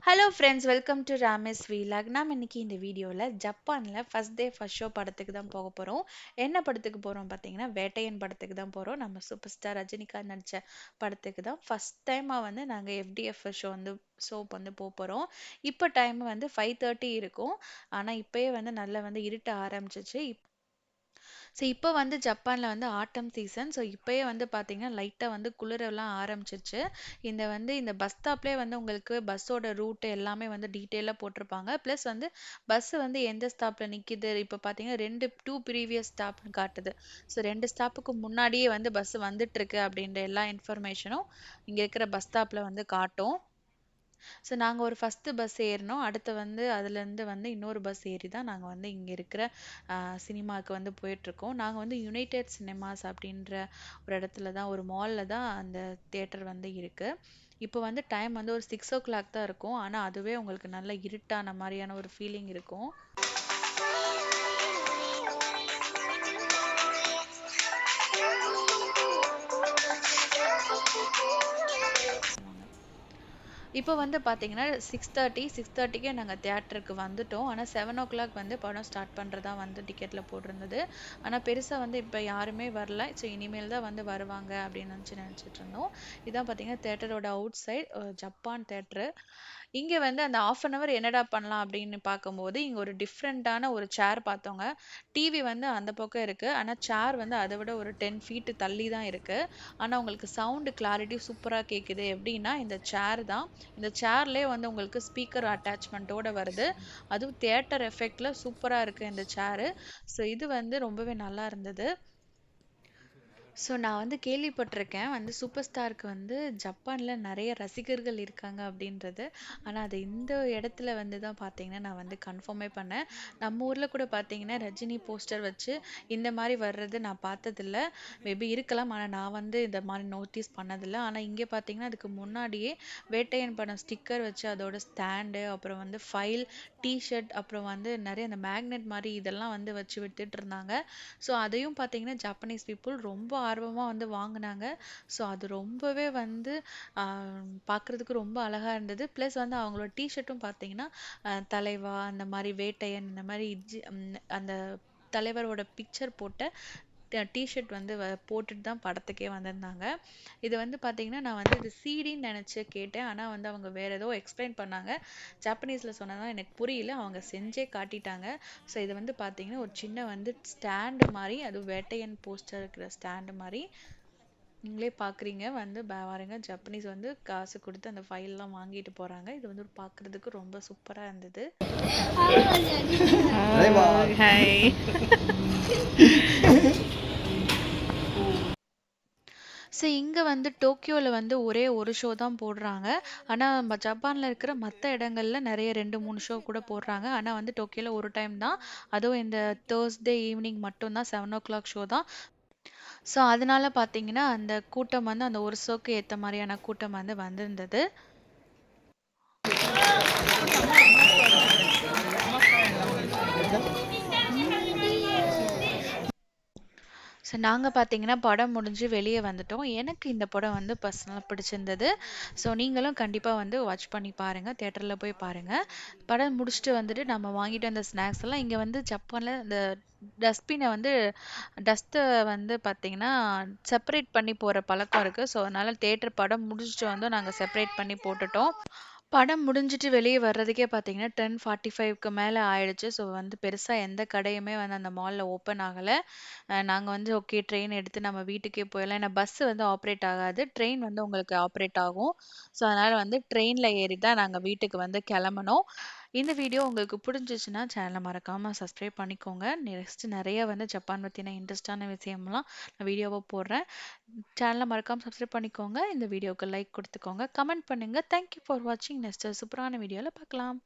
Hello friends, welcome to ராமேஸ் vlog. நாம் இன்னைக்கு இந்த வீடியோவில் ஜப்பானில் ஃபர்ஸ்ட் டே ஃபர்ஸ்ட் ஷோ படத்துக்கு தான் போக போகிறோம். என்ன படத்துக்கு போகிறோம் பார்த்தீங்கன்னா, வேட்டையன் படத்துக்கு தான் போகிறோம். நம்ம சூப்பர் ஸ்டார் ரஜினிகாந்த் நடித்த படத்துக்கு தான் ஃபர்ஸ்ட் டைமாக வந்து நாங்கள் எஃப்டிஎஃப் ஷோ வந்து போக போகிறோம். இப்போ டைம் வந்து 5:30 இருக்கும். ஆனால் இப்போயே வந்து நல்லா வந்து இருட்ட ஆரம்பிச்சிச்சு. ஸோ இப்போ வந்து ஜப்பானில் வந்து ஆட்டம் சீசன். ஸோ இப்போயே வந்து பார்த்தீங்கன்னா லைட்டாக வந்து குளிரெல்லாம் ஆரம்பிச்சிருச்சு. இந்த பஸ் ஸ்டாப்லேயே வந்து உங்களுக்கு பஸ்ஸோட ரூட் எல்லாமே வந்து டீட்டெயிலாக போட்டிருப்பாங்க. ப்ளஸ் வந்து பஸ் வந்து எந்த ஸ்டாப்பில் நிற்கிது, இப்போ பார்த்தீங்கன்னா டூ ப்ரீவியஸ் ஸ்டாப்னு காட்டுது. ஸோ 2 ஸ்டாப்புக்கு முன்னாடியே வந்து பஸ் வந்துட்டுருக்கு அப்படின்ற எல்லா இன்ஃபர்மேஷனும் இங்கே இருக்கிற பஸ் ஸ்டாப்பில் வந்து காட்டும். ஸோ நாங்கள் ஒரு ஃபஸ்ட்டு பஸ் ஏறினோம். அடுத்து வந்து அதுலேருந்து வந்து இன்னொரு பஸ் ஏறி தான் நாங்கள் வந்து இங்கே இருக்கிற சினிமாவுக்கு வந்து போயிட்டுருக்கோம். நாங்கள் வந்து யுனைடெட் சினிமாஸ் அப்படின்ற ஒரு இடத்துல தான், ஒரு மாலில் தான் அந்த தியேட்டர் வந்து இருக்குது. இப்போ வந்து டைம் வந்து ஒரு 6 o'clock தான் இருக்கும். ஆனால் அதுவே உங்களுக்கு நல்ல இருட்டான மாதிரியான ஒரு ஃபீலிங் இருக்கும். இப்போ வந்து பார்த்தீங்கன்னா 6:30க்கே நாங்கள் தியேட்டருக்கு வந்துட்டோம். ஆனால் 7 o'clock வந்து படம் ஸ்டார்ட் பண்ணுறதா வந்து டிக்கெட்டில் போட்டிருந்தது. ஆனால் பெருசாக வந்து இப்போ யாருமே வரல. ஸோ இனிமேல் தான் வந்து வருவாங்க அப்படின்னு நினச்சிட்டு இருந்தோம். இதான் பார்த்தீங்கன்னா தேட்டரோட அவுட் சைட், ஜப்பான் தேட்டரு. இங்கே வந்து அந்த ஆஃப் அன் ஹவர் என்னடா பண்ணலாம் அப்படின்னு பார்க்கும்போது இங்கே ஒரு டிஃப்ரெண்ட்டான ஒரு சேர் பார்த்தோங்க. டிவி வந்து அந்த பக்கம் இருக்குது. ஆனால் சேர் வந்து அதை விட ஒரு 10 feet தள்ளி தான் இருக்குது. ஆனால் உங்களுக்கு சவுண்டு கிளாரிட்டி சூப்பராக கேட்குது. எப்படின்னா இந்த சேர் தான். இந்த சேர்லயே வந்து உங்களுக்கு ஸ்பீக்கர் அட்டாச்மெண்ட்டோட வருது. அதுவும் தியேட்டர் எஃபெக்ட்ல சூப்பரா இருக்கு இந்த சேரு. ஸோ இது வந்து ரொம்பவே நல்லா இருந்தது. ஸோ நான் வந்து கேள்விப்பட்டிருக்கேன் வந்து சூப்பர் ஸ்டாருக்கு வந்து ஜப்பான்ல நிறைய ரசிகர்கள் இருக்காங்க அப்படின்றது. ஆனால் அது இந்த இடத்துல வந்து தான் பார்த்தீங்கன்னா நான் வந்து கன்ஃபார்மே பண்ணேன். நம்ம ஊரில் கூட பார்த்தீங்கன்னா ரஜினி போஸ்டர் வச்சு இந்த மாதிரி வர்றது நான் பார்த்ததில்ல. மேபி இருக்கலாம், ஆனால் நான் வந்து இந்த மாதிரி நோட்டீஸ் பண்ணதில்லை. ஆனால் இங்கே பார்த்தீங்கன்னா அதுக்கு முன்னாடியே வேட்டையன் படம் ஸ்டிக்கர் வச்சு அதோட ஸ்டாண்டு, அப்புறம் வந்து ஃபைல், டிஷர்ட், அப்புறம் வந்து நிறைய அந்த மேக்னெட் மாதிரி இதெல்லாம் வந்து வச்சு வித்துட்டு இருந்தாங்க. ஸோ அதையும் பார்த்தீங்கன்னா ஜப்பனீஸ் பீப்புள் ரொம்ப ஆர்வமாக வந்து வாங்குனாங்க. ஸோ அது ரொம்பவே வந்து பார்க்குறதுக்கு ரொம்ப அழகாக இருந்தது. ப்ளஸ் வந்து அவங்களோட டிஷர்ட்டும் பார்த்தீங்கன்னா தலைவா அந்த மாதிரி வேட்டையன் இந்த மாதிரி அந்த தலைவரோட பிக்சர் போட்ட டிஷர்ட் வந்து போட்டுட்டு தான் படத்துக்கே வந்திருந்தாங்க. இது வந்து பார்த்தீங்கன்னா நான் வந்து இது சிடின்னு நினச்சி கேட்டேன். ஆனால் வந்து அவங்க வேற ஏதோ எக்ஸ்பிளைன் பண்ணாங்க. ஜப்பனீஸில் சொன்னதான் எனக்கு புரியல. அவங்க செஞ்சே காட்டிட்டாங்க. ஸோ இது வந்து பார்த்தீங்கன்னா ஒரு சின்ன வந்து ஸ்டாண்டு மாதிரி, அது வேட்டையன் போஸ்டர் இருக்கிற ஸ்டாண்டு மாதிரி நீங்களே பார்க்குறீங்க. வந்து பாருங்க, ஜப்பனீஸ் வந்து காசு கொடுத்து அந்த ஃபைல்லாம் வாங்கிட்டு போகிறாங்க. இது வந்து பார்க்குறதுக்கு ரொம்ப சூப்பராக இருந்தது. ஹாய். ஸோ இங்கே வந்து டோக்கியோவில் வந்து ஒரே ஒரு ஷோ தான் போடுறாங்க. ஆனால் நம்ம ஜப்பானில் இருக்கிற மற்ற இடங்கள்ல நிறைய 2 3 ஷோ கூட போடுறாங்க. ஆனால் வந்து டோக்கியோவில் ஒரு டைம் தான். அதுவும் இந்த தேர்ஸ்டே ஈவினிங் மட்டும்தான் 7 o'clock ஷோ தான். ஸோ அதனால பார்த்தீங்கன்னா அந்த கூட்டம் வந்து அந்த ஒரு ஷோக்கு ஏற்ற மாதிரியான கூட்டம் வந்து வந்திருந்தது. ஸோ நாங்கள் பார்த்தீங்கன்னா படம் முடிஞ்சு வெளியே வந்துட்டோம். எனக்கு இந்த படம் வந்து பர்சனலாக பிடிச்சிருந்தது. ஸோ நீங்களும் கண்டிப்பாக வந்து வாட்ச் பண்ணி பாருங்கள், தியேட்டரில் போய் பாருங்கள். படம் முடிச்சுட்டு வந்துட்டு நம்ம வாங்கிட்டு வந்த ஸ்நாக்ஸ் எல்லாம் இங்கே வந்து ஜப்பானில் இந்த டஸ்ட்பினை வந்து டஸ்ட்டை வந்து பார்த்தீங்கன்னா செப்பரேட் பண்ணி போகிற பழக்கம் இருக்குது. ஸோ அதனால் தியேட்டர் படம் முடிச்சுட்டு வந்து நாங்கள் செப்பரேட் பண்ணி போட்டுட்டோம். படம் முடிஞ்சுட்டு வெளியே வர்றதுக்கே பார்த்தீங்கன்னா 10:45க்கு மேலே ஆயிடுச்சு. ஸோ வந்து பெருசாக எந்த கடையுமே வந்து அந்த மாலில் ஓப்பன் ஆகலை. நாங்கள் வந்து ஓகே ட்ரெயின் எடுத்து நம்ம வீட்டுக்கே போயிடலாம். ஏன்னா பஸ் வந்து ஆப்ரேட் ஆகாது, ட்ரெயின் வந்து உங்களுக்கு ஆப்ரேட் ஆகும். ஸோ அதனால் வந்து ட்ரெயினில் ஏறி தான் நாங்கள் வீட்டுக்கு வந்து கிளம்பணும். இந்த வீடியோ உங்களுக்கு பிடிச்சிச்சுன்னா சேனலை மறக்காமல் சப்ஸ்கிரைப் பண்ணிக்கோங்க. நெக்ஸ்ட் நிறைய வந்து ஜப்பான் பற்றின இன்ட்ரெஸ்டான விஷயம்லாம் நான் வீடியோவை போடுறேன். சேனலை மறக்காமல் சப்ஸ்கிரைப் பண்ணிக்கோங்க. இந்த வீடியோவுக்கு லைக் கொடுத்துக்கோங்க, கமெண்ட் பண்ணுங்கள். தேங்க்யூ ஃபார் வாட்சிங். நெக்ஸ்ட் சூப்பரான வீடியோவில் பார்க்கலாம்.